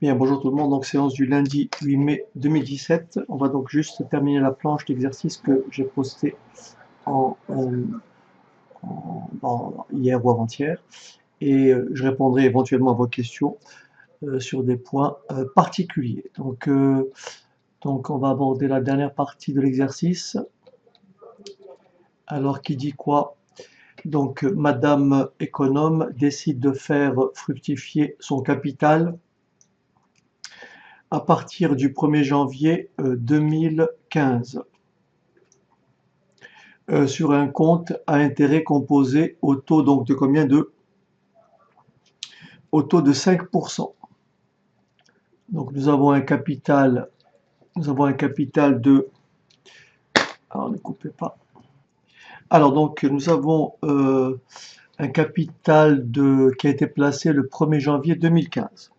Bien, bonjour tout le monde. Donc, séance du lundi 8 mai 2017. On va donc juste terminer la planche d'exercice que j'ai postée en, hier ou avant-hier. Et je répondrai éventuellement à vos questions sur des points particuliers. Donc, on va aborder la dernière partie de l'exercice. Alors, qui dit quoi? Donc, Madame économe décide de faire fructifier son capital à partir du 1er janvier 2015 sur un compte à intérêt composé au taux donc de combien au taux de 5%. Donc nous avons un capital de, alors ne coupez pas. Alors donc nous avons un capital qui a été placé le 1er janvier 2015.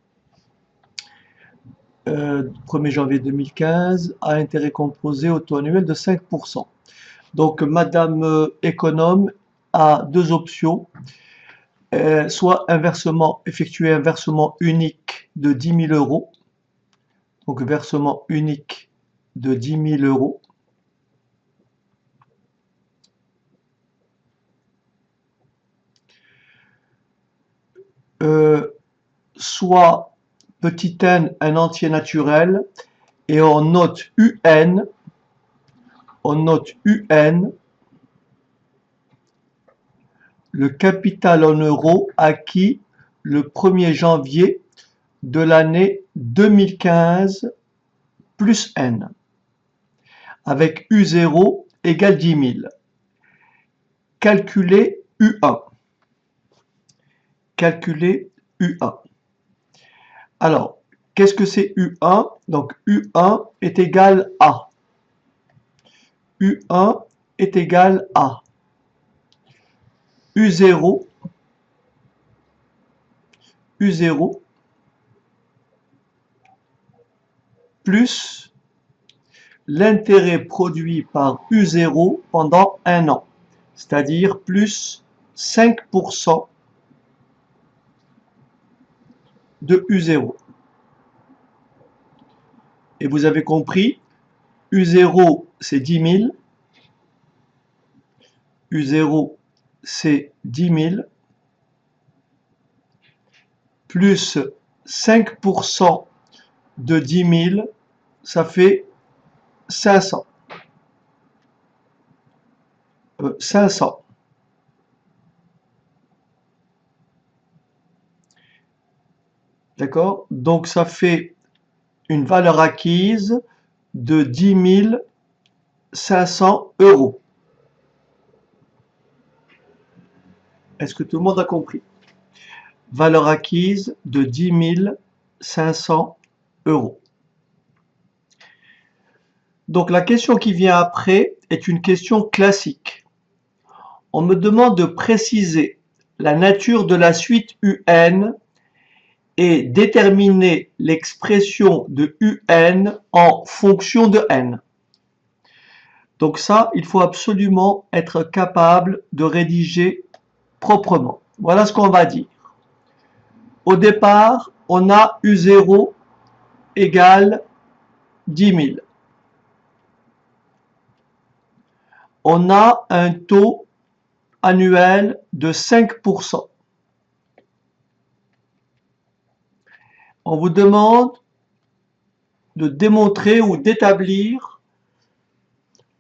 1er janvier 2015 à intérêt composé au taux annuel de 5%. Donc Madame économe a deux options, soit effectuer un versement unique de 10 000 euros, donc versement unique de 10 000 euros, soit petit n un entier naturel, et on note UN, le capital en euros acquis le 1er janvier de l'année 2015 plus n, avec U0 égale 10 000. Calculer U1. Calculer U1. Alors, qu'est-ce que c'est U1? Donc U1 est égal à. U1 est égal à U0 plus l'intérêt produit par U0 pendant un an, c'est-à-dire plus 5% de U0. Et vous avez compris, U0 c'est 10 000, U0 c'est 10 000, plus 5% de 10 000, ça fait 500. 500. D'accord? Donc ça fait une valeur acquise de 10 500 euros. Est-ce que tout le monde a compris? Valeur acquise de 10 500 euros. Donc la question qui vient après est une question classique. On me demande de préciser la nature de la suite UN et déterminer l'expression de UN en fonction de n. Donc ça, il faut absolument être capable de rédiger proprement. Voilà ce qu'on va dire. Au départ, on a U0 égale 10 000. On a un taux annuel de 5%. On vous demande de démontrer ou d'établir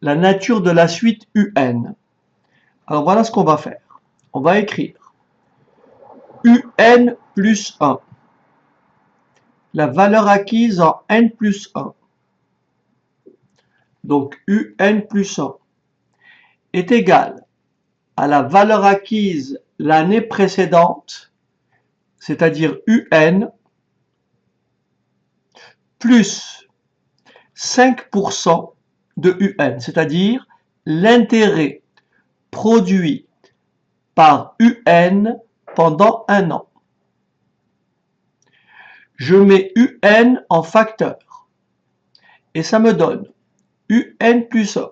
la nature de la suite UN. Alors voilà ce qu'on va faire. On va écrire UN plus 1. La valeur acquise en n plus 1. Donc UN plus 1 est égal à la valeur acquise l'année précédente, c'est-à-dire UN, plus 5% de UN, c'est-à-dire l'intérêt produit par UN pendant un an. Je mets UN en facteur et ça me donne UN plus 1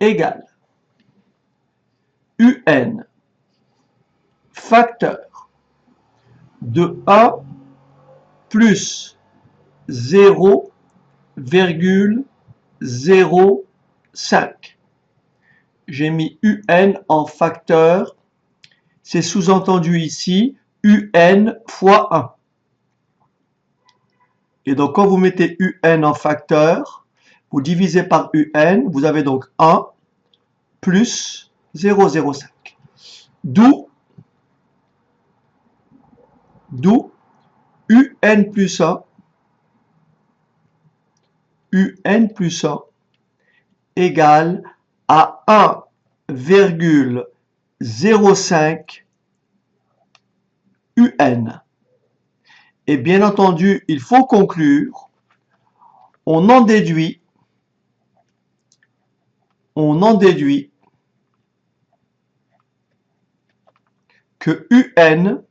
égale UN facteur de 1 plus 0,05. J'ai mis UN en facteur. C'est sous-entendu ici UN fois 1. Et donc, quand vous mettez UN en facteur, vous divisez par UN, vous avez donc 1 plus 0,05. D'où UN plus 1, UN plus 1 égale à 1,05 UN. Et bien entendu, il faut conclure, on en déduit que UN,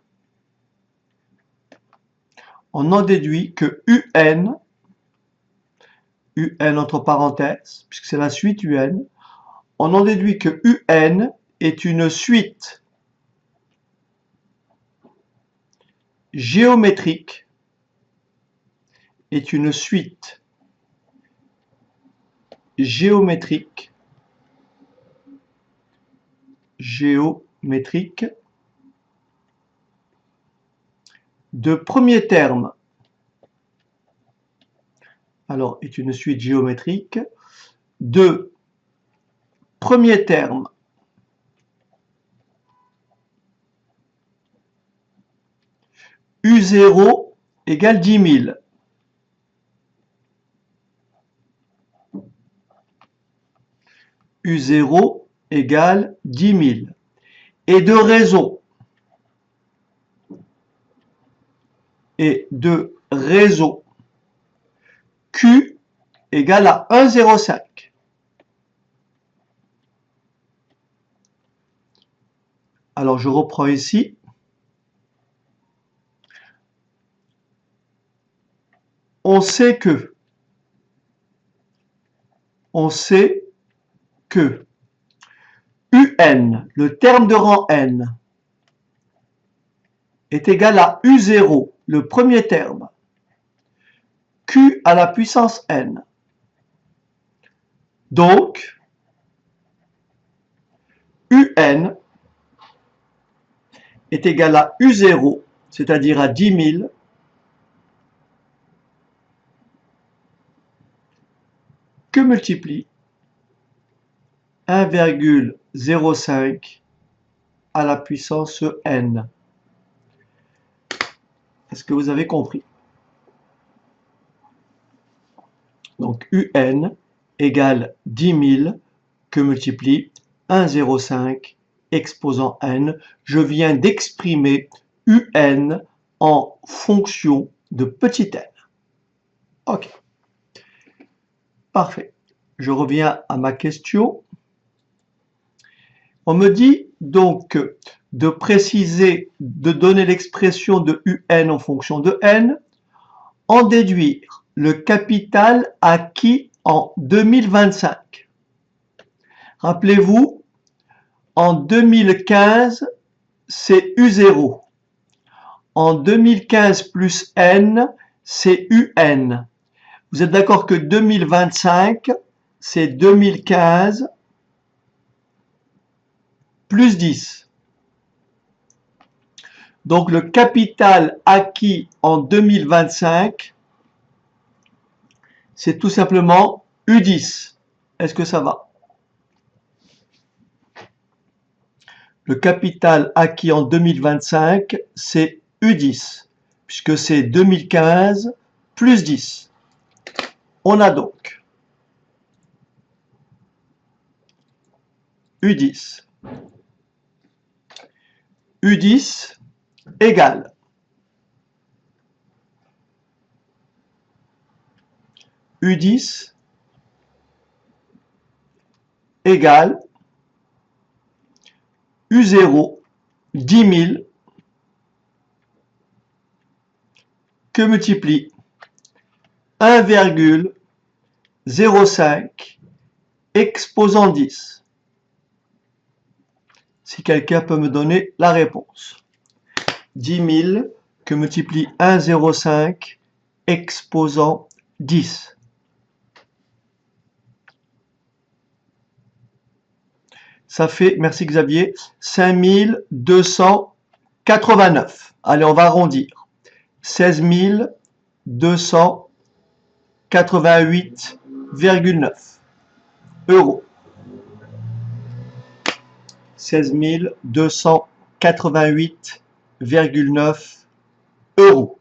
UN entre parenthèses, puisque c'est la suite UN, on en déduit que UN est une suite géométrique, de premier terme. Alors, est une suite géométrique de premier terme U0 égale 10 000. U0 égale 10 000. Et de réseau Q égale à 1,05. Alors je reprends ici. On sait que UN, le terme de rang n, est égal à U0, le premier terme, Q à la puissance n. Donc, UN est égal à U0, c'est-à-dire à 10 000, que multiplie 1,05 à la puissance n. Est-ce que vous avez compris? Donc UN égale 10 000 que multiplie 1,05 exposant n. Je viens d'exprimer UN en fonction de petit n. Ok. Parfait. Je reviens à ma question. On me dit donc de préciser, de donner l'expression de UN en fonction de n, en déduire le capital acquis en 2025. Rappelez-vous, en 2015, c'est U0. En 2015 plus N, c'est UN. Vous êtes d'accord que 2025, c'est 2015 plus 10. Donc le capital acquis en 2025, c'est tout simplement U10. Est-ce que ça va? Le capital acquis en 2025, c'est U10, puisque c'est 2015 plus 10. On a donc U10. U10 égale U10 égale U0 10 000 que multiplie 1,05 exposant 10. Si quelqu'un peut me donner la réponse. 10 000 que multiplie 1,05 exposant 10. Ça fait, merci Xavier, 5289. Allez, on va arrondir. 16 288,9 euros. 16 288,9 euros.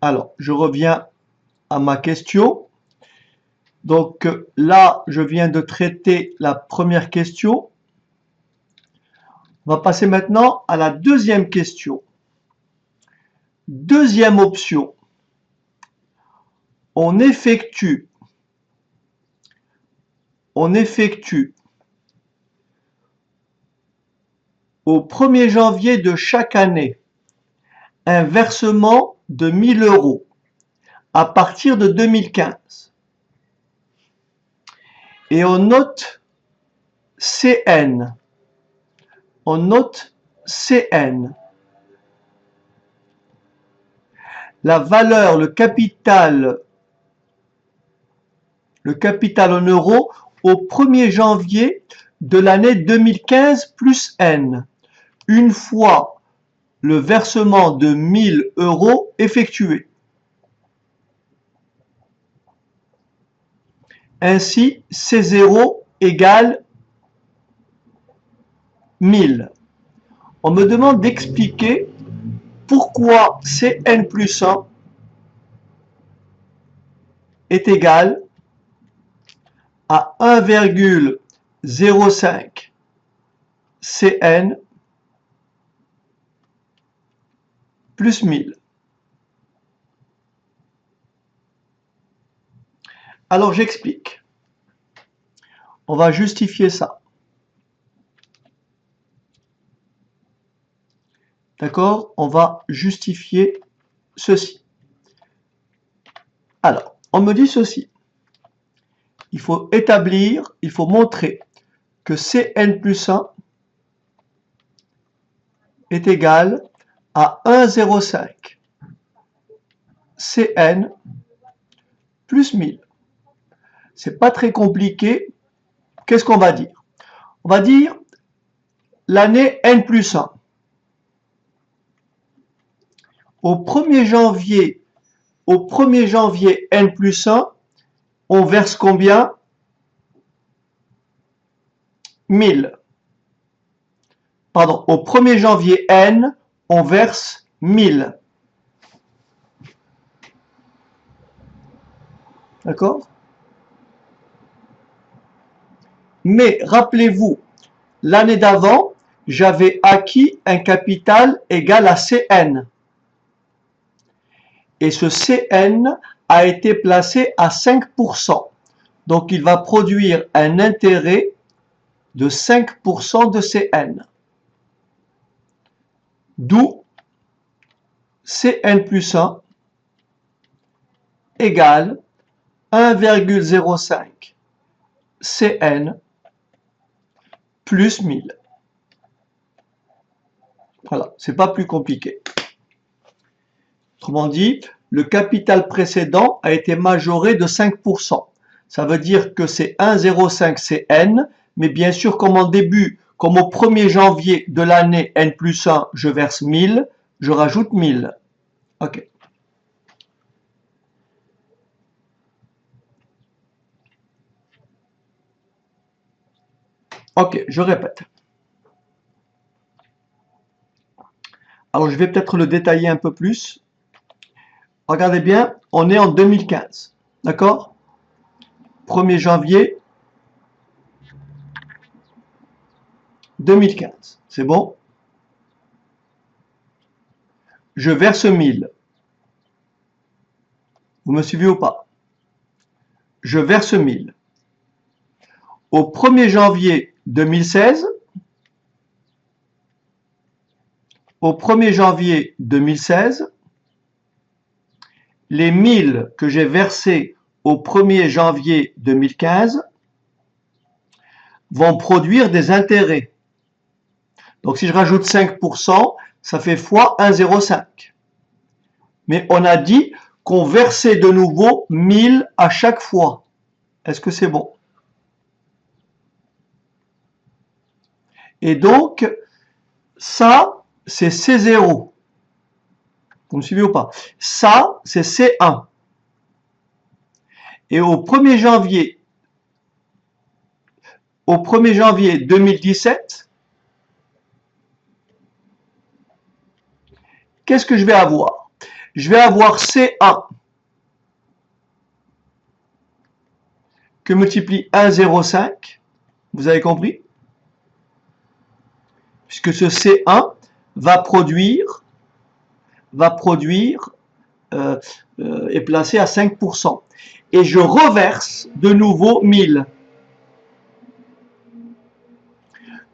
Alors, je reviens à ma question. Donc là, je viens de traiter la première question. On va passer maintenant à la deuxième question. Deuxième option. On effectue au 1er janvier de chaque année un versement de 1000 euros à partir de 2015. Et on note CN. On note CN. La valeur, le capital en euros au 1er janvier de l'année 2015 plus N, une fois le versement de 1000 euros effectué. Ainsi, C0 égale 1000. On me demande d'expliquer pourquoi Cn plus 1 est égal à 1,05 Cn plus 1000. Alors j'explique. On va justifier ça. D'accord? On va justifier ceci. Alors, on me dit ceci. Il faut établir, il faut montrer que Cn plus 1 est égal à 1,05 Cn plus 1000. C'est pas très compliqué. Qu'est-ce qu'on va dire? On va dire l'année N plus 1. Au 1er janvier N plus 1, on verse combien? 1000. Pardon, au 1er janvier N, on verse 1000. D'accord? Mais rappelez-vous, l'année d'avant, j'avais acquis un capital égal à Cn. Et ce Cn a été placé à 5%. Donc il va produire un intérêt de 5% de Cn. D'où Cn plus 1 égale 1,05 Cn plus 1000. Voilà, c'est pas plus compliqué. Autrement dit, le capital précédent a été majoré de 5%. Ça veut dire que c'est 1,05 Cn, mais bien sûr, comme au 1er janvier de l'année N plus 1, je verse 1000, je rajoute 1000. Ok. Ok, je répète. Alors, je vais peut-être le détailler un peu plus. Regardez bien, on est en 2015. D'accord? 1er janvier 2015. C'est bon? Je verse 1000. Vous me suivez ou pas? Je verse 1000. Au 1er janvier 2016, les 1000 que j'ai versés au 1er janvier 2015 vont produire des intérêts. Donc si je rajoute 5%, ça fait fois 1,05. Mais on a dit qu'on versait de nouveau 1000 à chaque fois. Est-ce que c'est bon? Et donc, ça, c'est C0. Vous me suivez ou pas? Ça, c'est C1. Et au 1er janvier 2017, qu'est-ce que je vais avoir? Je vais avoir C1 que multiplie 1,05. Vous avez compris? Puisque ce C1 va produire est placé à 5%. Et je reverse de nouveau 1000.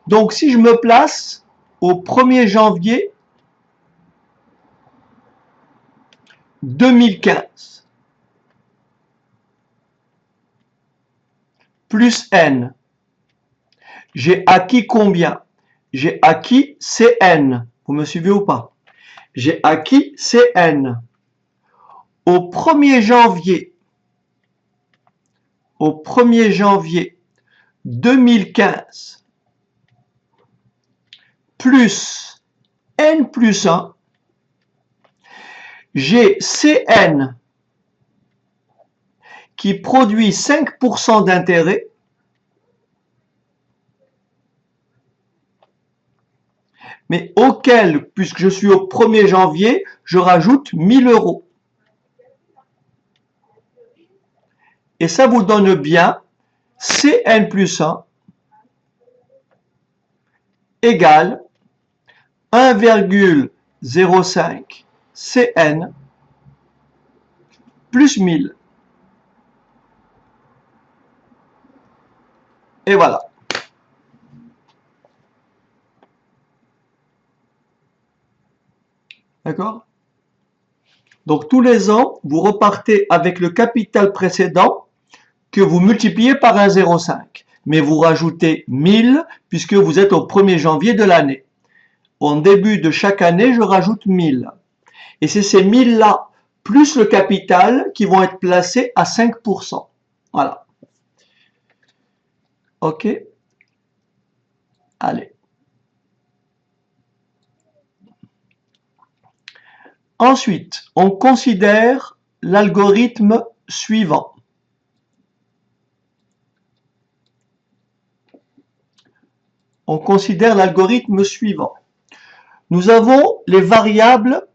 Donc si je me place au 1er janvier 2015, plus N, j'ai acquis combien? J'ai acquis Cn. Vous me suivez ou pas? J'ai acquis Cn. Au 1er janvier 2015, plus N plus 1, j'ai Cn qui produit 5% d'intérêt, mais auquel, puisque je suis au 1er janvier, je rajoute 1000 euros. Et ça vous donne bien Cn plus 1 égale 1,05 Cn plus 1000. Et voilà. D'accord? Donc tous les ans, vous repartez avec le capital précédent que vous multipliez par 1,05. Mais vous rajoutez 1000 puisque vous êtes au 1er janvier de l'année. En début de chaque année, je rajoute 1000. Et c'est ces 1000-là, plus le capital, qui vont être placés à 5%. Voilà. OK? Allez. Ensuite, on considère l'algorithme suivant. On considère l'algorithme suivant. Nous avons les variables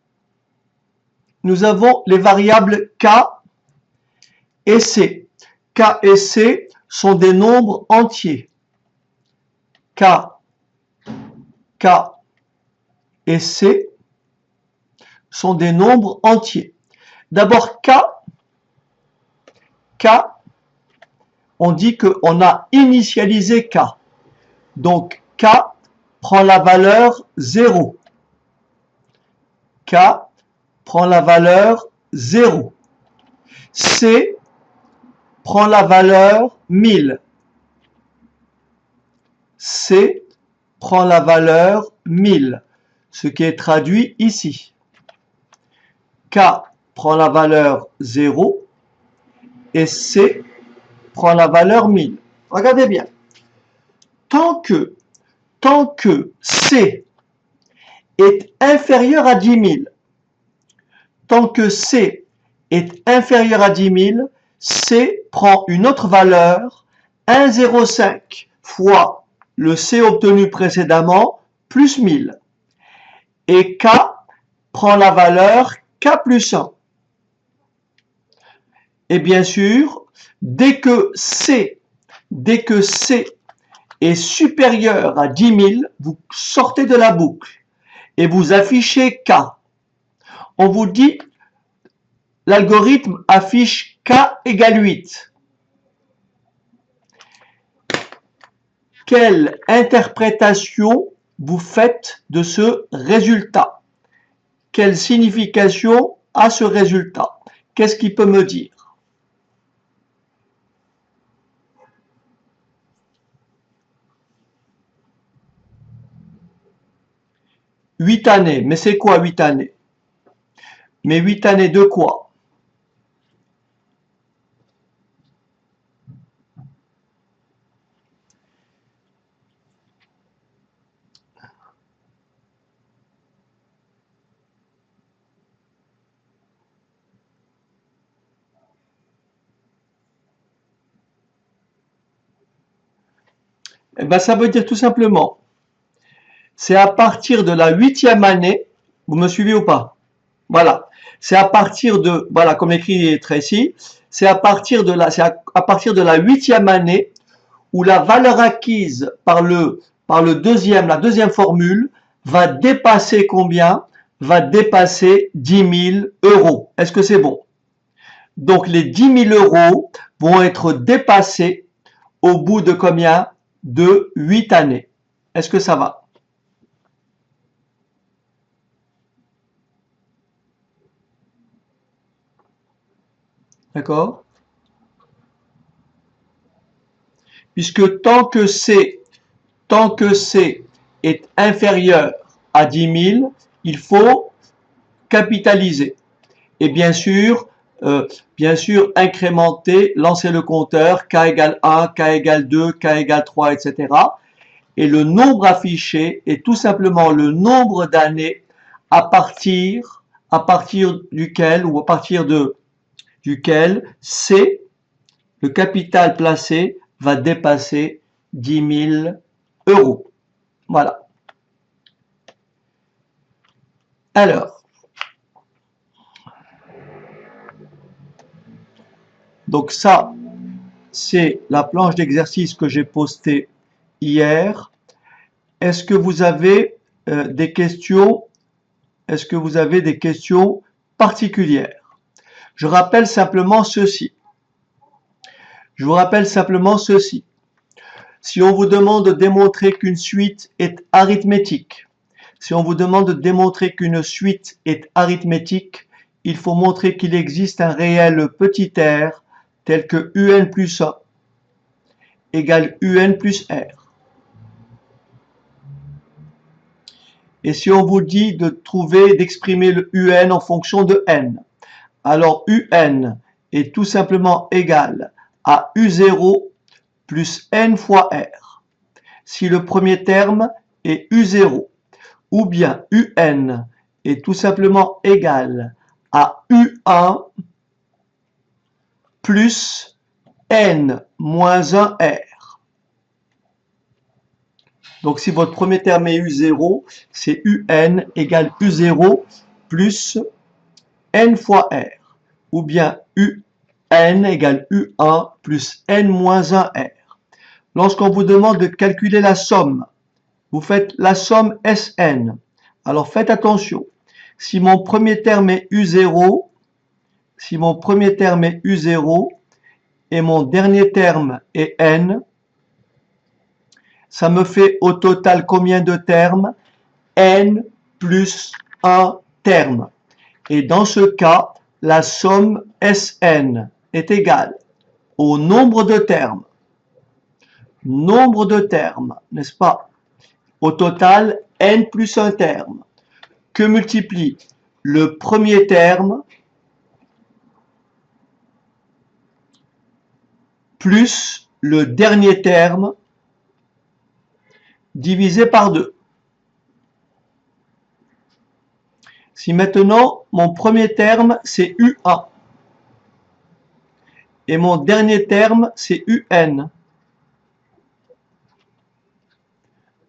K et C. K et C sont des nombres entiers. K et C sont des nombres entiers. D'abord K, on dit qu'on a initialisé K. Donc K prend la valeur 0. K prend la valeur 0. C prend la valeur 1000. C prend la valeur 1000, ce qui est traduit ici. K prend la valeur 0 et C prend la valeur 1000. Regardez bien. Tant que C est inférieur à 10 000, tant que C est inférieur à 10 000, C prend une autre valeur, 1,05 fois le C obtenu précédemment, plus 1000. Et K prend la valeur K plus 1. Et bien sûr, dès que C est supérieur à 10 000, vous sortez de la boucle et vous affichez K. On vous dit, l'algorithme affiche K égale 8. Quelle interprétation vous faites de ce résultat? Quelle signification a ce résultat? Qu'est-ce qu'il peut me dire? 8 années. Mais c'est quoi 8 années? Mais 8 années de quoi? Eh ben, ça veut dire tout simplement, c'est à partir de la 8e année, vous me suivez ou pas? Voilà. C'est à partir de, voilà, comme écrit Tracy, c'est à partir de à partir de la 8e année où la valeur acquise par le deuxième, la deuxième formule va dépasser combien? Va dépasser 10 000 euros. Est-ce que c'est bon? Donc les 10 000 euros vont être dépassés au bout de combien? De 8 années. Est-ce que ça va? D'accord? Puisque tant que C est inférieur à 10 000, il faut capitaliser. Et bien sûr, incrémenter, lancer le compteur, k égale 1, k égale 2, k égale 3, etc. Et le nombre affiché est tout simplement le nombre d'années à partir duquel, ou à partir de duquel C, le capital placé, va dépasser 10 000 euros. Voilà. Alors, donc ça, c'est la planche d'exercice que j'ai postée hier. Est-ce que vous avez des questions? Est-ce que vous avez des questions particulières? Je rappelle simplement ceci. Je vous rappelle simplement ceci. Si on vous demande de démontrer qu'une suite est arithmétique, si on vous demande de démontrer qu'une suite est arithmétique, il faut montrer qu'il existe un réel petit r tel que un plus 1 égale un plus r. Et si on vous dit de trouver, d'exprimer le un en fonction de n, alors un est tout simplement égal à u0 plus n fois r. Si le premier terme est u0, ou bien un est tout simplement égal à u1 plus n moins 1r. Donc si votre premier terme est u0, c'est un égale u0 plus n fois r. Ou bien un égale u1 plus n moins 1r. Lorsqu'on vous demande de calculer la somme, vous faites la somme Sn. Alors faites attention. Si mon premier terme est u0, si mon premier terme est u0 et mon dernier terme est n, ça me fait au total combien de termes? N plus 1 terme. Et dans ce cas, la somme Sn est égale au nombre de termes. Nombre de termes, n'est-ce pas? Au total, n plus 1 terme, que multiplie le premier terme plus le dernier terme divisé par 2. Si maintenant, mon premier terme, c'est U1, et mon dernier terme, c'est UN,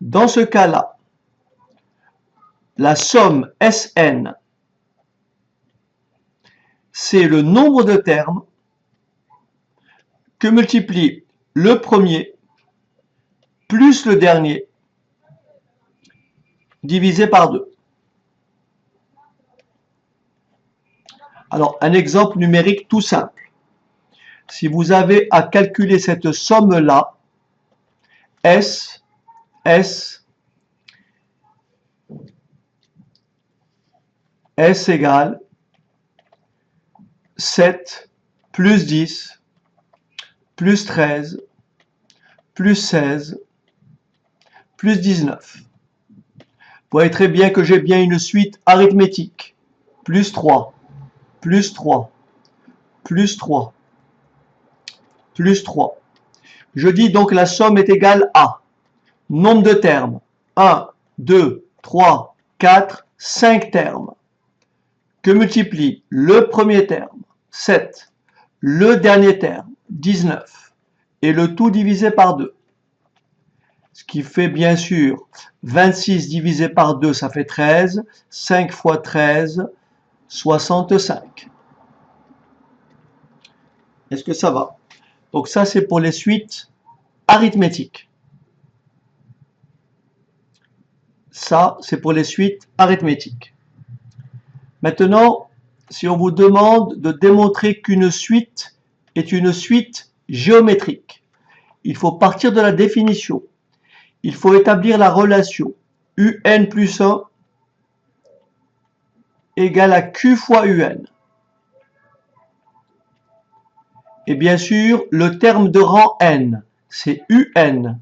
dans ce cas-là, la somme Sn, c'est le nombre de termes que multiplie le premier plus le dernier divisé par 2. Alors, un exemple numérique tout simple. Si vous avez à calculer cette somme-là, S égale 7 plus 10 plus 13 plus 16 plus 19. voyez très bien que j'ai bien une suite arithmétique. Plus 3, plus 3, plus 3, plus 3. Je dis donc la somme est égale à nombre de termes. 1, 2, 3, 4, 5 termes. Que multiplie le premier terme, 7, le dernier terme, 19, et le tout divisé par 2. Ce qui fait bien sûr 26 divisé par 2, ça fait 13. 5 fois 13, 65. Est-ce que ça va? Donc ça, c'est pour les suites arithmétiques. Ça, c'est pour les suites arithmétiques. Maintenant, si on vous demande de démontrer qu'une suite est une suite géométrique, il faut partir de la définition. Il faut établir la relation UN plus 1 égale à Q fois UN. Et bien sûr, le terme de rang n, c'est UN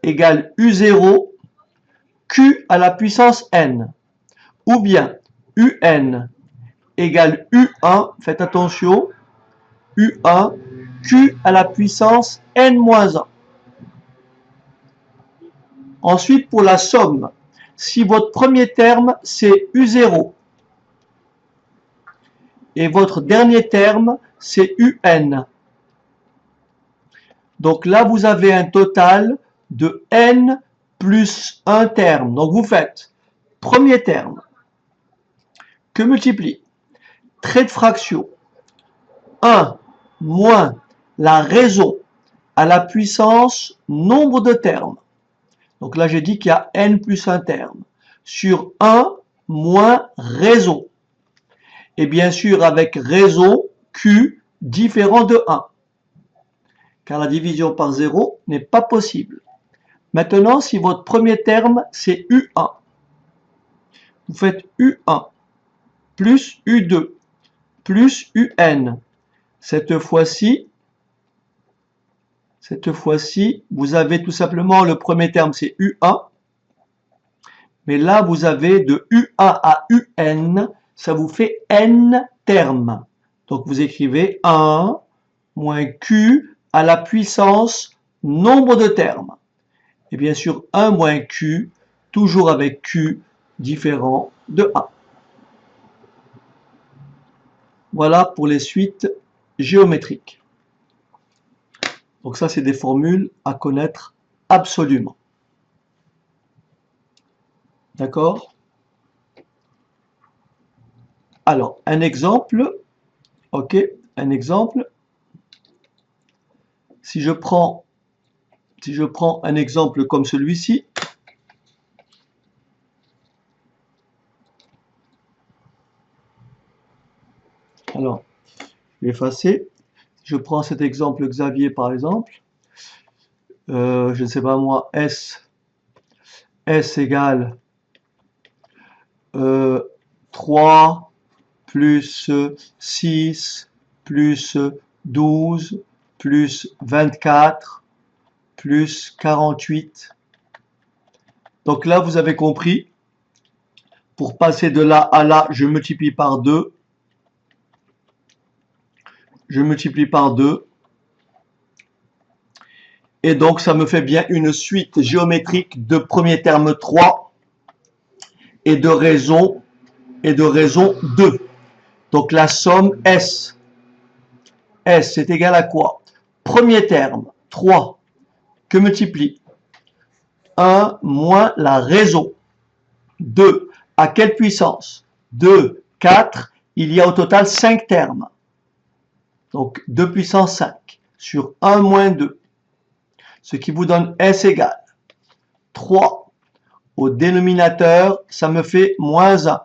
égale U0 Q à la puissance n. Ou bien UN égale U1, faites attention, U1 Q à la puissance n-1. Ensuite, pour la somme, si votre premier terme c'est U0 et votre dernier terme c'est UN, donc là vous avez un total de n plus un terme. Donc vous faites premier terme que multiplie trait de fraction 1 moins la raison à la puissance nombre de termes. Donc là j'ai dit qu'il y a n plus un terme sur 1 moins raison. Et bien sûr avec raison q différent de 1. Car la division par 0 n'est pas possible. Maintenant, si votre premier terme c'est U1, vous faites U1 plus U2 plus UN. Cette fois-ci, vous avez tout simplement le premier terme c'est U1, mais là vous avez de U1 à UN, ça vous fait N termes. Donc vous écrivez 1 moins Q à la puissance nombre de termes. Et bien sûr 1 moins Q, toujours avec Q différent de 1. Voilà pour les suites géométriques. Donc ça, c'est des formules à connaître absolument. D'accord? Alors, un exemple. Ok, un exemple. Si je prends un exemple comme celui-ci, alors, je vais effacer. Je prends cet exemple Xavier par exemple. Je ne sais pas moi, S égale 3 plus 6 plus 12 plus 24 plus 48. Donc là, vous avez compris. Pour passer de là à là, je multiplie par 2. Je multiplie par 2. Et donc, ça me fait bien une suite géométrique de premier terme 3 et de raison 2. Donc, la somme S. S, c'est égal à quoi? Premier terme, 3, que multiplie 1 moins la raison. 2, à quelle puissance? 2, 4, il y a au total 5 termes. Donc 2 puissance 5 sur 1 moins 2. Ce qui vous donne S égale 3. Au dénominateur, ça me fait moins 1.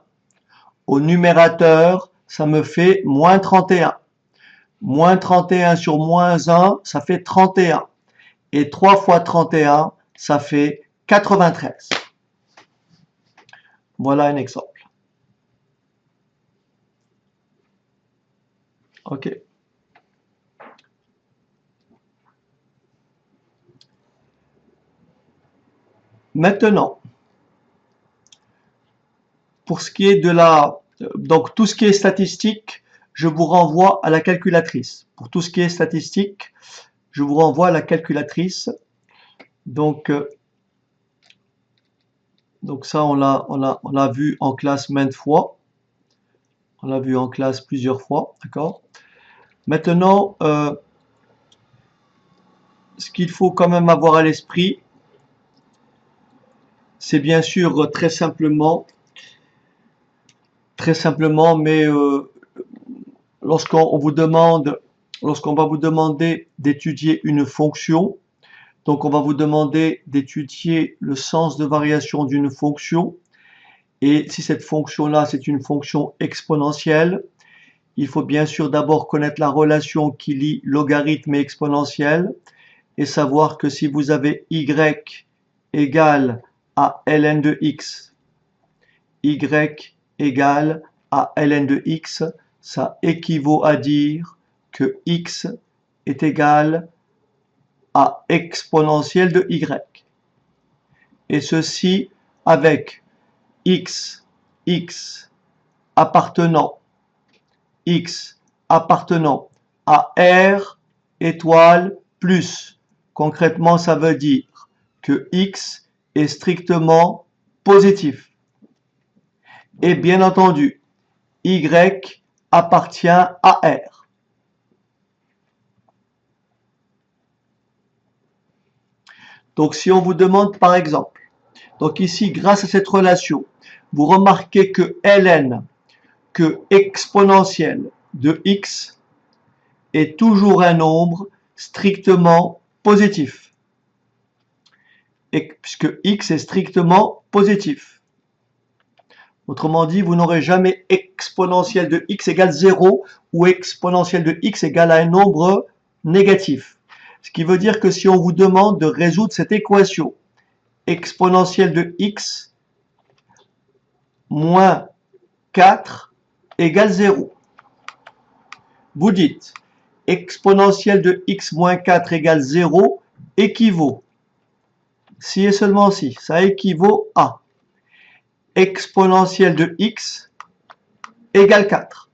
Au numérateur, ça me fait moins 31. Moins 31 sur moins 1, ça fait 31. Et 3 fois 31, ça fait 93. Voilà un exemple. OK. Maintenant, pour ce qui est de la... Donc tout ce qui est statistique, je vous renvoie à la calculatrice. Pour tout ce qui est statistique, je vous renvoie à la calculatrice. Donc ça, on l'a vu en classe maintes fois. On l'a vu en classe plusieurs fois, d'accord? Maintenant, ce qu'il faut quand même avoir à l'esprit, c'est bien sûr très simplement, mais lorsqu'on va vous demander d'étudier une fonction, donc on va vous demander d'étudier le sens de variation d'une fonction, et si cette fonction-là, c'est une fonction exponentielle, il faut bien sûr d'abord connaître la relation qui lie logarithme et exponentielle, et savoir que si vous avez y égale à ln de x, y égale à ln de x, ça équivaut à dire que x est égal à exponentielle de y. Et ceci avec x appartenant à R étoile plus. Concrètement, ça veut dire que x est strictement positif. Et bien entendu, y appartient à R. Donc si on vous demande par exemple, donc ici grâce à cette relation, vous remarquez que ln, que exponentielle de x est toujours un nombre strictement positif. Et puisque x est strictement positif. Autrement dit, vous n'aurez jamais exponentielle de x égale 0 ou exponentielle de x égale à un nombre négatif. Ce qui veut dire que si on vous demande de résoudre cette équation, exponentielle de x moins 4 égale 0. Vous dites exponentielle de x moins 4 égale 0 équivaut, si et seulement si, ça équivaut à exponentielle de x égale 4.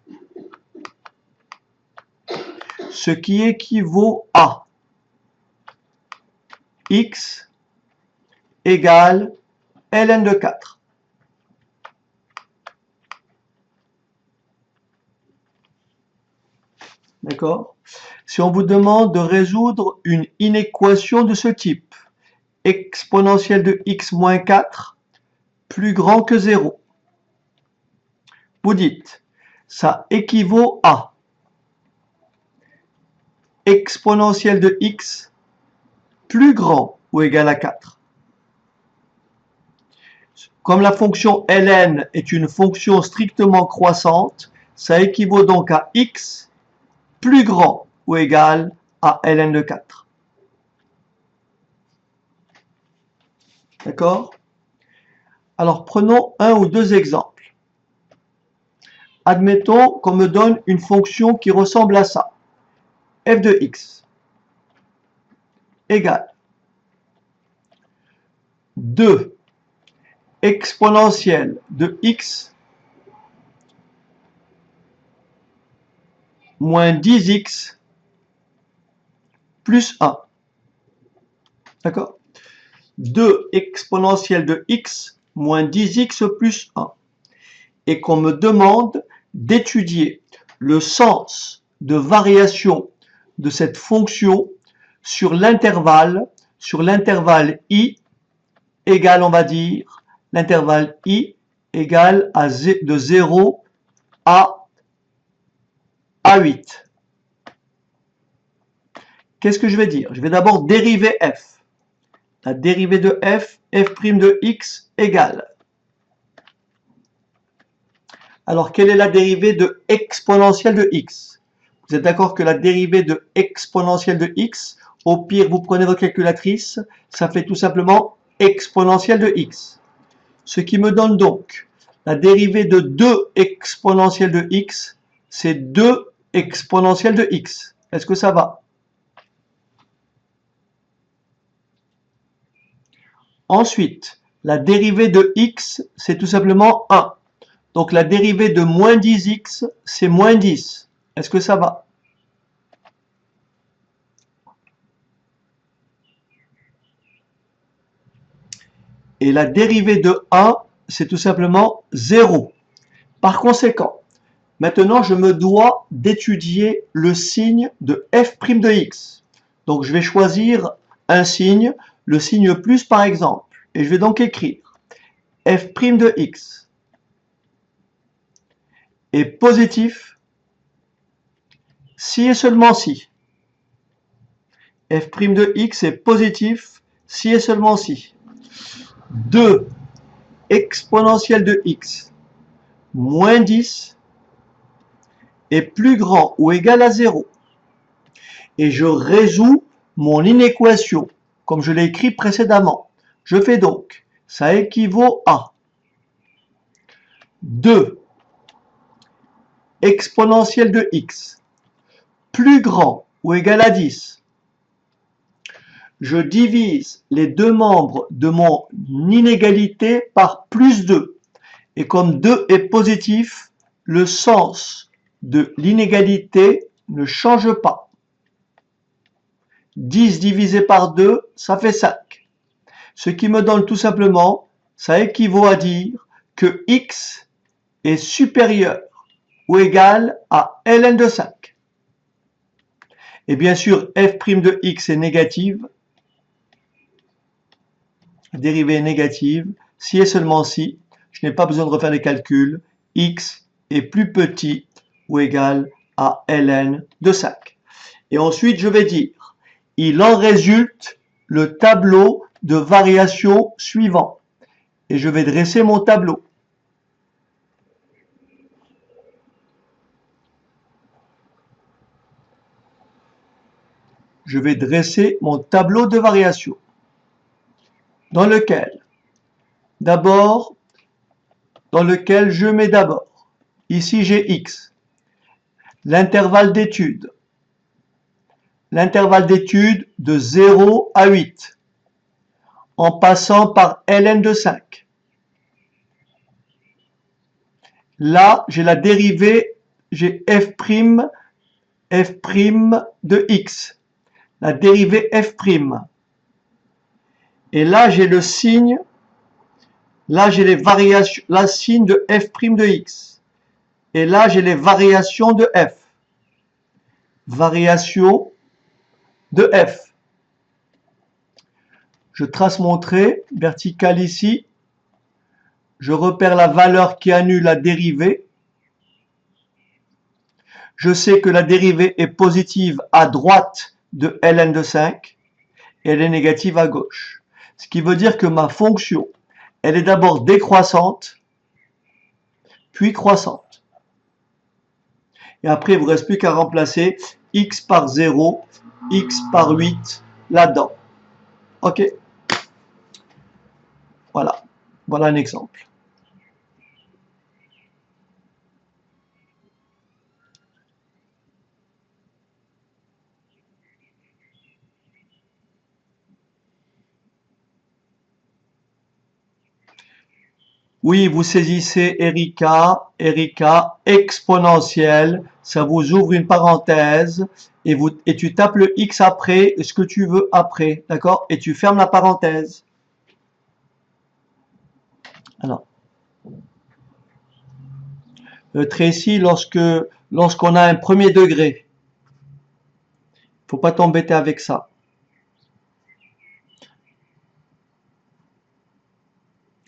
Ce qui équivaut à x égale ln de 4. D'accord? Si on vous demande de résoudre une inéquation de ce type, exponentielle de x moins 4 plus grand que 0, vous dites, ça équivaut à exponentielle de x plus grand ou égal à 4. Comme la fonction ln est une fonction strictement croissante, ça équivaut donc à x plus grand ou égal à ln de 4. D'accord? Alors prenons un ou deux exemples. Admettons qu'on me donne une fonction qui ressemble à ça. F de x égale 2 exponentielle de x moins 10x plus 1. D'accord? 2 exponentielle de x moins 10x plus 1. Et qu'on me demande d'étudier le sens de variation de cette fonction sur l'intervalle i égale, on va dire, l'intervalle i égale à de 0 à 8. Qu'est-ce que je vais dire? Je vais d'abord dériver f. La dérivée de f, f' de x égale. Alors, quelle est la dérivée de exponentielle de x? Vous êtes d'accord que la dérivée de exponentielle de x, au pire, vous prenez votre calculatrice, ça fait tout simplement exponentielle de x. Ce qui me donne donc la dérivée de 2 exponentielle de x, c'est 2 exponentielle de x. Est-ce que ça va? Ensuite, la dérivée de x, c'est tout simplement 1. Donc la dérivée de moins 10x, c'est moins 10. Est-ce que ça va? Et la dérivée de 1, c'est tout simplement 0. Par conséquent, maintenant je me dois d'étudier le signe de f' de x. Donc je vais choisir un signe, le signe plus par exemple. Et je vais donc écrire f' de x est positif si et seulement si. F' de x est positif si et seulement si 2 exponentielle de x moins 10 est plus grand ou égal à 0. Et je résous mon inéquation comme je l'ai écrit précédemment. Je fais donc, ça équivaut à 2 exponentielle de x plus grand ou égal à 10. Je divise les deux membres de mon inégalité par plus 2. Et comme 2 est positif, le sens de l'inégalité ne change pas. 10 divisé par 2, ça fait 5. Ce qui me donne tout simplement, ça équivaut à dire que x est supérieur ou égal à ln de 5. Et bien sûr, f' de x est négative, la dérivée est négative, si et seulement si, je n'ai pas besoin de refaire les calculs, x est plus petit ou égal à ln de 5. Et ensuite, je vais dire, il en résulte le tableau de variation suivant. Et je vais dresser mon tableau. Je vais dresser mon tableau de variation dans lequel je mets d'abord, ici j'ai x, l'intervalle d'étude de 0 à 8, en passant par ln de 5. Là, j'ai la dérivée, j'ai f' de x, la dérivée f'. Et là, j'ai le signe, là j'ai les variations, la signe de f' de x. Et là, j'ai les variations de f. Variation de f. Je trace mon trait vertical ici. Je repère la valeur qui annule la dérivée. Je sais que la dérivée est positive à droite de ln de 5 et elle est négative à gauche. Ce qui veut dire que ma fonction, elle est d'abord décroissante, puis croissante. Et après, il ne vous reste plus qu'à remplacer x par 0, x par 8 là-dedans. Ok. Voilà. Voilà un exemple. Oui, vous saisissez Erika, exponentielle, ça vous ouvre une parenthèse et tu tapes le x après, ce que tu veux après, d'accord? Et tu fermes la parenthèse. Alors, Tracy, lorsqu'on a un premier degré, faut pas t'embêter avec ça.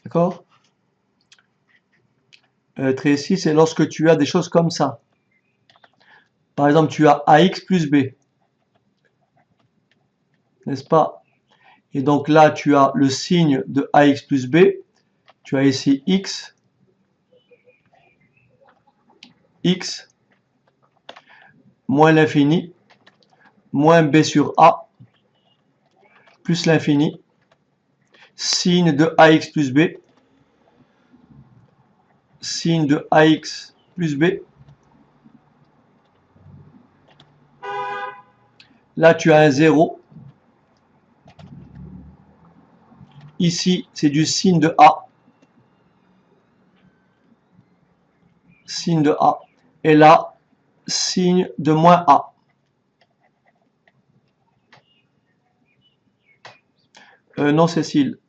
D'accord? Tracy, c'est lorsque tu as des choses comme ça. Par exemple, tu as ax plus b. N'est-ce pas? Et donc là, tu as le signe de ax plus b. Tu as ici x, moins l'infini, moins b sur a, plus l'infini, signe de ax plus b, signe de ax plus b. Là, tu as un 0. Ici, c'est du signe de a. signe de A. Et là, signe de moins A. Non, Cécile,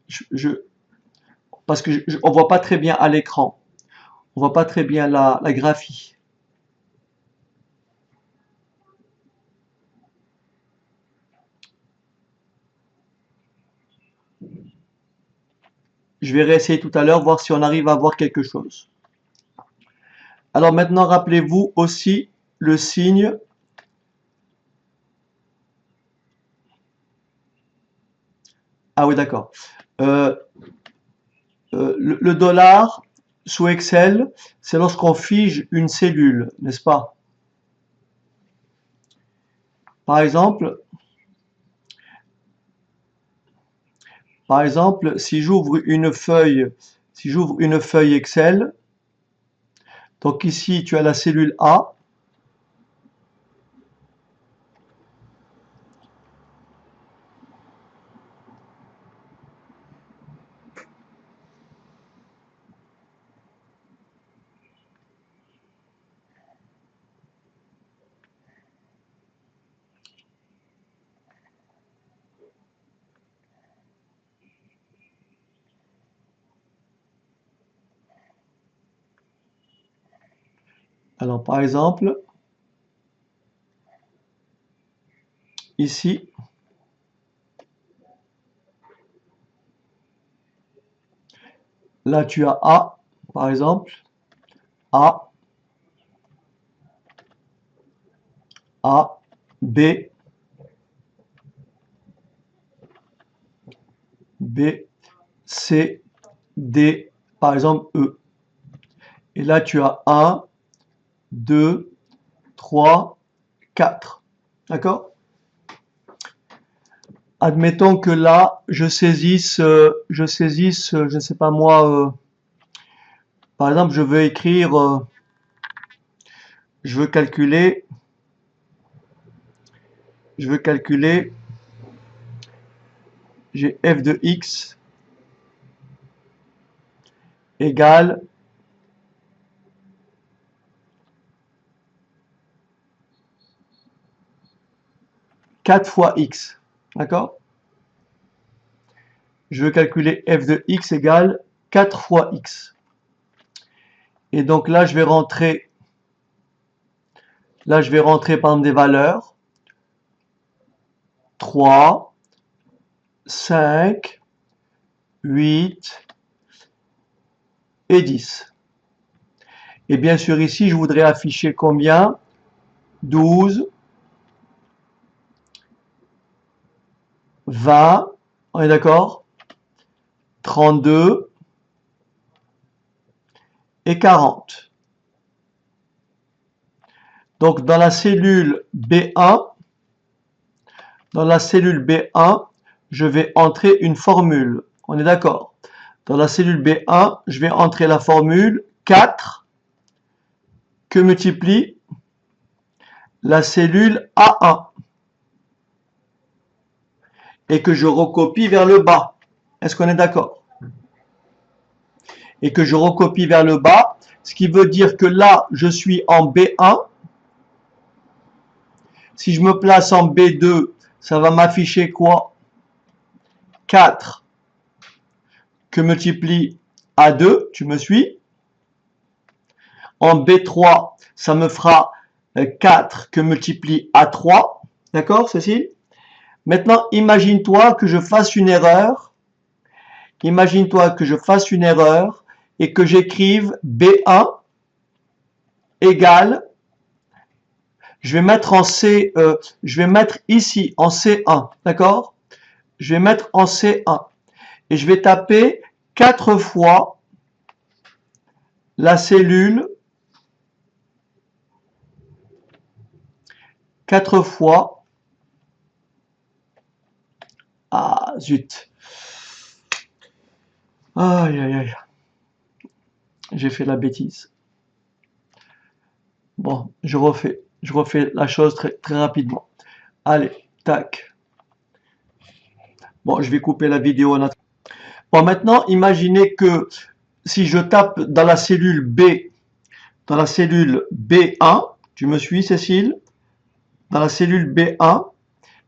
parce que on voit pas très bien à l'écran. On voit pas très bien la graphie. Je vais réessayer tout à l'heure, voir si on arrive à voir quelque chose. Alors maintenant, rappelez-vous aussi le signe. Ah oui, d'accord. Le dollar sous Excel, c'est lorsqu'on fige une cellule, n'est-ce pas? Par exemple, si j'ouvre une feuille Excel, donc ici tu as la cellule A. Alors par exemple, ici, là tu as A, par exemple, A, A, B, B, C, D, par exemple E. Et là tu as 1, 2, 3, 4. D'accord? Admettons que là, je saisisse, je ne sais pas moi, par exemple, je veux écrire, je veux calculer, j'ai f de x égale 4 fois x. D'accord? Je veux calculer f de x égale 4 fois x. Et donc là, je vais rentrer par exemple des valeurs. 3, 5, 8 et 10. Et bien sûr, ici, je voudrais afficher combien? 12, 20, on est d'accord? 32 et 40. Donc dans la cellule B1, je vais entrer une formule. On est d'accord? Dans la cellule B1, je vais entrer la formule 4 que multiplie la cellule A1 et que je recopie vers le bas. Est-ce qu'on est d'accord? Et que je recopie vers le bas, ce qui veut dire que là, je suis en B1. Si je me place en B2, ça va m'afficher quoi? 4 que multiplie A2, tu me suis? En B3, ça me fera 4 que multiplie A3. D'accord, Cécile? Maintenant, imagine-toi que je fasse une erreur. Imagine-toi que je fasse une erreur et que j'écrive B1 égale, je vais mettre en C, je vais mettre ici en C1, d'accord? Je vais mettre en C1 et je vais taper 4 fois la cellule, 4 fois, ah zut, aïe aïe aïe, j'ai fait la bêtise. Bon, je refais la chose très, très rapidement. Allez, tac. Bon, je vais couper la vidéo en attendant. Bon, maintenant, imaginez que si je tape dans la cellule B, dans la cellule B1, tu me suis Cécile? Dans la cellule B1,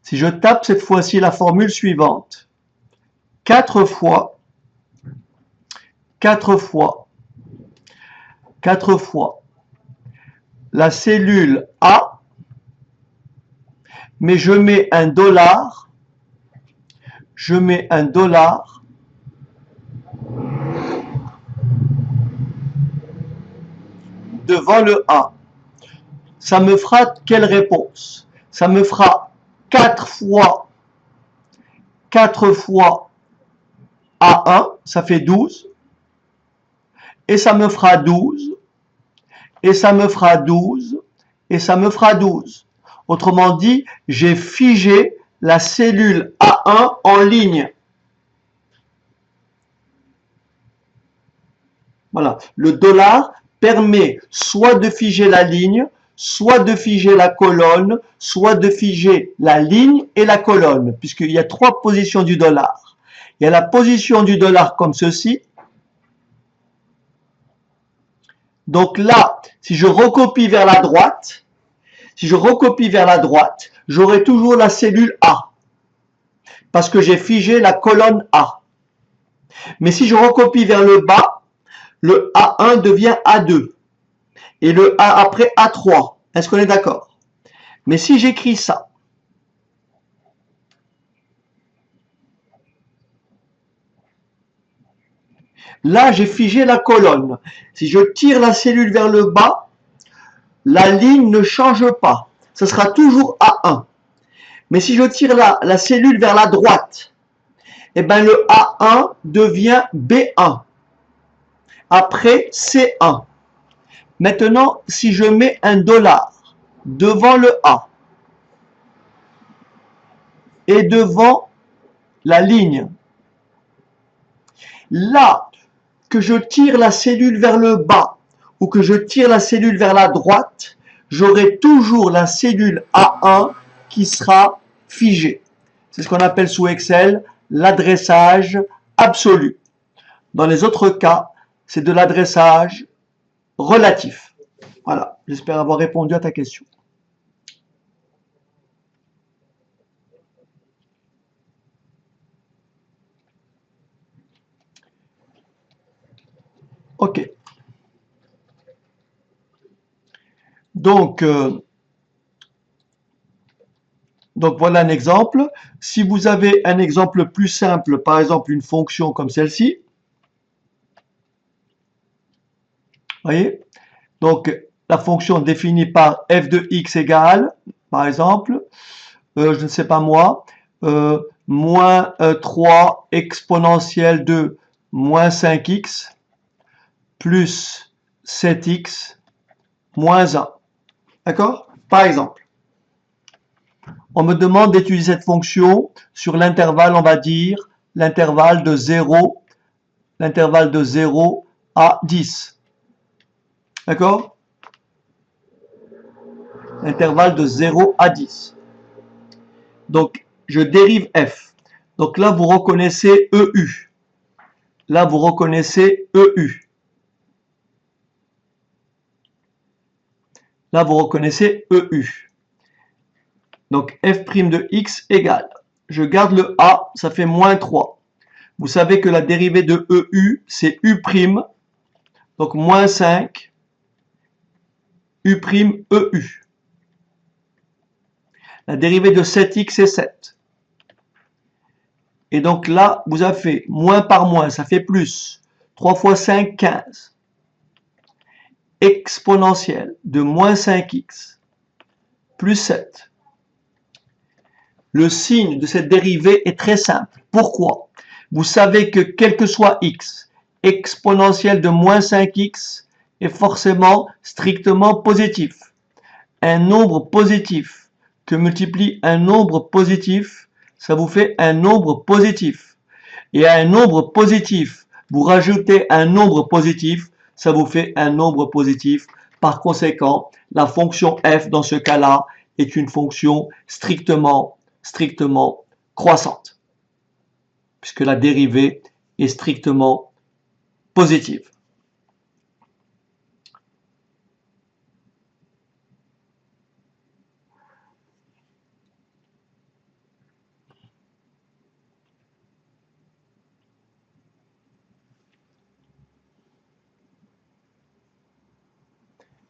si je tape cette fois-ci la formule suivante, 4 fois la cellule A, mais je mets un dollar devant le A. Ça me fera quelle réponse? Ça me fera 4 fois A1, ça fait 12, et ça me fera 12, et ça me fera 12, et ça me fera 12. Autrement dit, j'ai figé la cellule A1 en ligne. Voilà, le dollar permet soit de figer la ligne, soit de figer la colonne, soit de figer la ligne et la colonne, puisqu'il y a 3 positions du dollar. Il y a la position du dollar comme ceci. Donc là, si je recopie vers la droite, j'aurai toujours la cellule A, parce que j'ai figé la colonne A. Mais si je recopie vers le bas, le A1 devient A2, et le A après A3. Est-ce qu'on est d'accord? Mais si j'écris ça, là j'ai figé la colonne. Si je tire la cellule vers le bas, la ligne ne change pas. Ce sera toujours A1. Mais si je tire la cellule vers la droite, eh ben le A1 devient B1. Après C1. Maintenant, si je mets un dollar devant le A et devant la ligne, là, que je tire la cellule vers le bas ou que je tire la cellule vers la droite, j'aurai toujours la cellule A1 qui sera figée. C'est ce qu'on appelle sous Excel l'adressage absolu. Dans les autres cas, c'est de l'adressage relatif. Voilà, j'espère avoir répondu à ta question. Ok. Donc voilà un exemple. Si vous avez un exemple plus simple, par exemple une fonction comme celle-ci, voyez, donc la fonction définie par f de x égale, par exemple, je ne sais pas moi, moins 3 exponentielle de moins 5x plus 7x moins 1. D'accord? Par exemple, on me demande d'étudier cette fonction sur l'intervalle, on va dire, l'intervalle de 0 à 10. D'accord? L'intervalle de 0 à 10. Donc, je dérive f. Donc là, vous reconnaissez EU. Là, vous reconnaissez EU. Là, vous reconnaissez EU. Donc, f' de x égale. Je garde le a, ça fait moins 3. Vous savez que la dérivée de EU, c'est U'. Donc, moins 5 U' EU. La dérivée de 7x, c'est 7. Et donc là, vous avez fait moins par moins, ça fait plus. 3 fois 5, 15. Exponentielle de moins 5x plus 7. Le signe de cette dérivée est très simple. Pourquoi? Vous savez que quel que soit x, exponentielle de moins 5x est forcément strictement positif. Un nombre positif que multiplie un nombre positif, ça vous fait un nombre positif. Et à un nombre positif, vous rajoutez un nombre positif, ça vous fait un nombre positif. Par conséquent, la fonction f dans ce cas-là est une fonction strictement croissante, puisque la dérivée est strictement positive.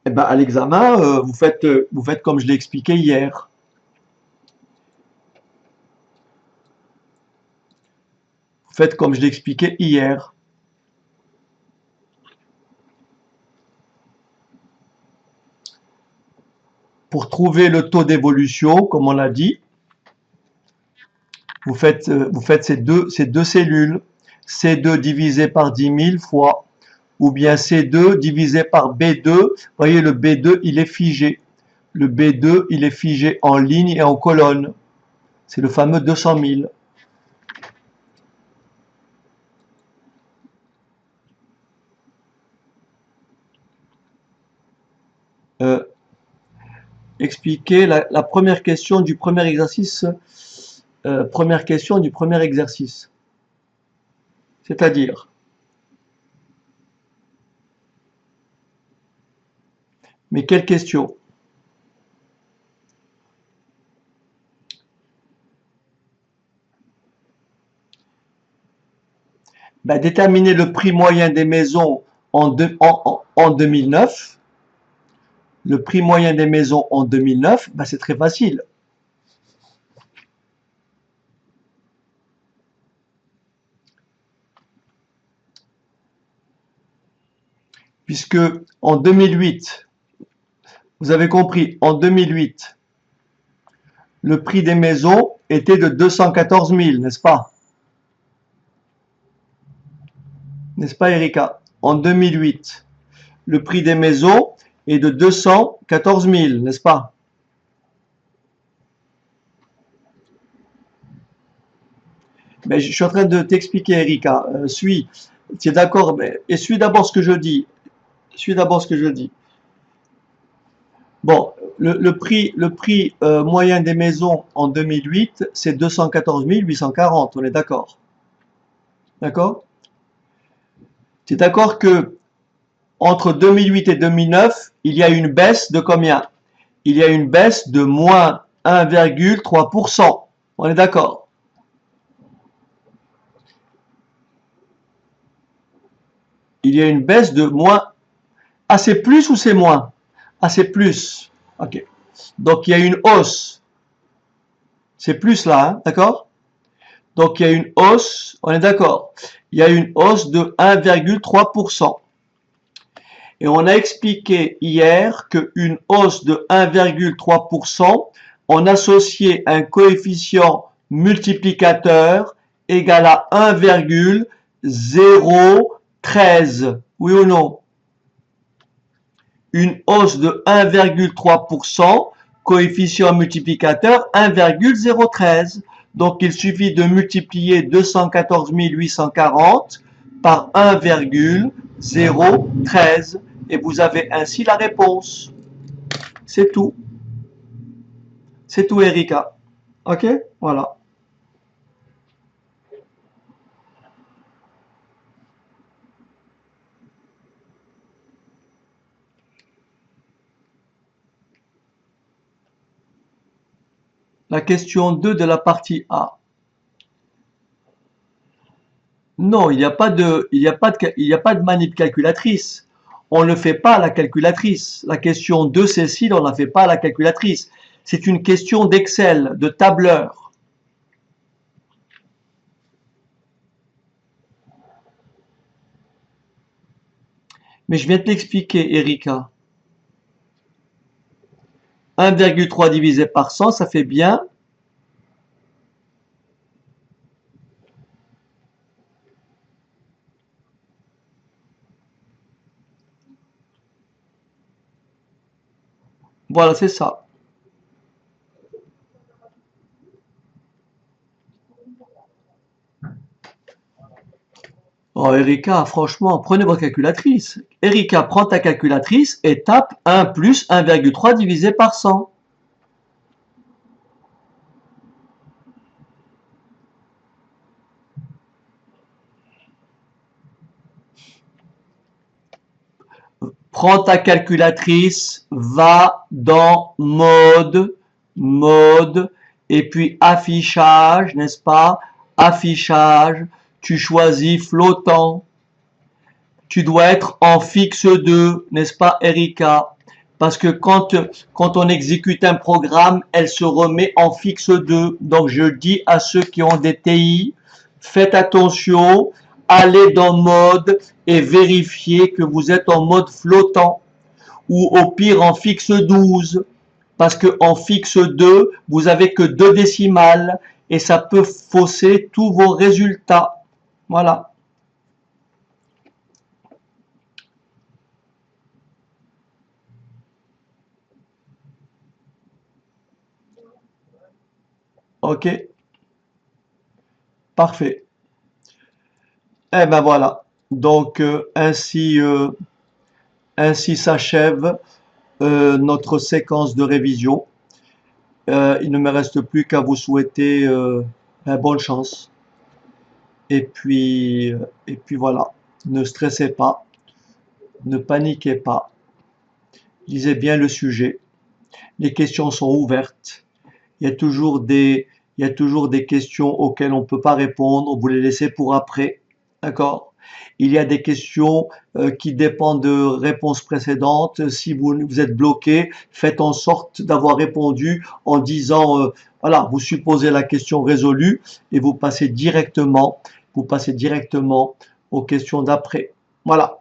Eh ben, à l'examen, vous faites comme je l'ai expliqué hier. Vous faites comme je l'ai expliqué hier. Pour trouver le taux d'évolution, comme on l'a dit, vous faites ces deux cellules, C2 divisé par 10 000 fois, ou bien C2 divisé par B2. Vous voyez, le B2, il est figé. Le B2, il est figé en ligne et en colonne. C'est le fameux 200 000. Expliquer la première question du premier exercice. Première question du premier exercice. C'est-à-dire, mais quelle question? Ben, déterminer le prix moyen des maisons en 2009. Le prix moyen des maisons en 2009, ben, c'est très facile. Puisque en 2008, vous avez compris, en 2008, le prix des maisons était de 214 000, n'est-ce pas? N'est-ce pas, Erika? En 2008, le prix des maisons est de 214 000, n'est-ce pas? Mais je suis en train de t'expliquer, Erika. Tu es d'accord, et suis d'abord ce que je dis. Suis d'abord ce que je dis. Bon, le prix moyen des maisons en 2008, c'est 214 840, on est d'accord? D'accord? Tu es d'accord que entre 2008 et 2009, il y a une baisse de combien? Il y a une baisse de moins 1,3%. On est d'accord? Il y a une baisse de moins. Ah, c'est plus ou c'est moins? Ah, c'est plus. Ok. Donc, il y a une hausse. C'est plus là, hein, d'accord? Donc, il y a une hausse, on est d'accord? Il y a une hausse de 1,3%. Et on a expliqué hier qu'une hausse de 1,3%, on associait un coefficient multiplicateur égal à 1,013. Oui ou non? Une hausse de 1,3%, coefficient multiplicateur 1,013. Donc il suffit de multiplier 214 840 par 1,013 et vous avez ainsi la réponse. C'est tout. C'est tout, Erika. Ok? Voilà. La question 2 de la partie A. Non, il n'y a pas de manip calculatrice. On ne le fait pas à la calculatrice. La question 2, Cécile, on ne la fait pas à la calculatrice. C'est une question d'Excel, de tableur. Mais je viens de t'expliquer, Erika. 1,3 divisé par 100, ça fait bien. Voilà, c'est ça. Oh, Erika, franchement, prenez votre calculatrice. Erika, prends ta calculatrice et tape 1 plus 1,3 divisé par 100. Prends ta calculatrice, va dans mode, et puis affichage, n'est-ce pas? Affichage, tu choisis flottant. Tu dois être en fixe 2, n'est-ce pas, Erika? Parce que quand on exécute un programme, elle se remet en fixe 2. Donc je dis à ceux qui ont des TI, faites attention, allez dans mode et vérifiez que vous êtes en mode flottant ou au pire en fixe 12. Parce que en fixe 2, vous avez que 2 décimales et ça peut fausser tous vos résultats. Voilà. Ok, parfait. Eh ben voilà. Donc ainsi s'achève notre séquence de révision. Il ne me reste plus qu'à vous souhaiter bonne chance. Et puis voilà. Ne stressez pas, ne paniquez pas, lisez bien le sujet. Les questions sont ouvertes. Il y a toujours des, il y a toujours des questions auxquelles on ne peut pas répondre. Vous les laissez pour après. D'accord? Il y a des questions qui dépendent de réponses précédentes. Si vous êtes bloqué, faites en sorte d'avoir répondu en disant, voilà, vous supposez la question résolue et vous passez directement aux questions d'après. Voilà.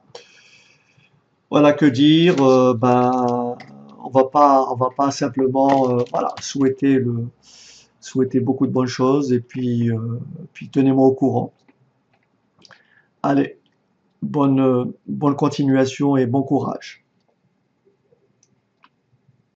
Voilà que dire. On va pas simplement, voilà, souhaiter beaucoup de bonnes choses et puis tenez-moi au courant. Allez, bonne continuation et bon courage.